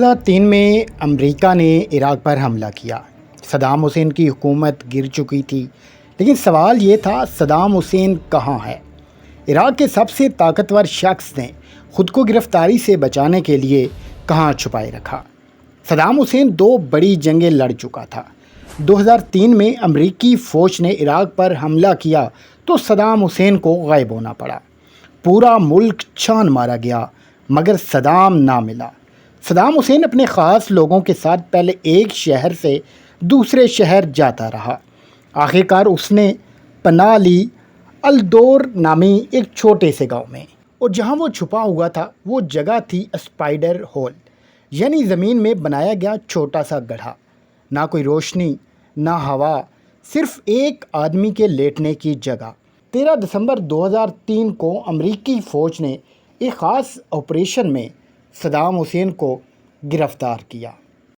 2003 میں امریکہ نے عراق پر حملہ کیا۔ صدام حسین کی حکومت گر چکی تھی، لیکن سوال یہ تھا صدام حسین کہاں ہے؟ عراق کے سب سے طاقتور شخص نے خود کو گرفتاری سے بچانے کے لیے کہاں چھپائے رکھا؟ صدام حسین 2 بڑی جنگیں لڑ چکا تھا۔ 2003 میں امریکی فوج نے عراق پر حملہ کیا تو صدام حسین کو غائب ہونا پڑا۔ پورا ملک چھان مارا گیا مگر صدام نہ ملا۔ صدام حسین اپنے خاص لوگوں کے ساتھ پہلے ایک شہر سے دوسرے شہر جاتا رہا۔ آخر کار اس نے پناہ لی الدور نامی ایک چھوٹے سے گاؤں میں، اور جہاں وہ چھپا ہوا تھا وہ جگہ تھی اسپائڈر ہول، یعنی زمین میں بنایا گیا چھوٹا سا گڑھا۔ نہ کوئی روشنی، نہ ہوا، صرف ایک آدمی کے لیٹنے کی جگہ۔ 13 دسمبر 2003 کو امریکی فوج نے ایک خاص آپریشن میں صدام حسین کو گرفتار کیا۔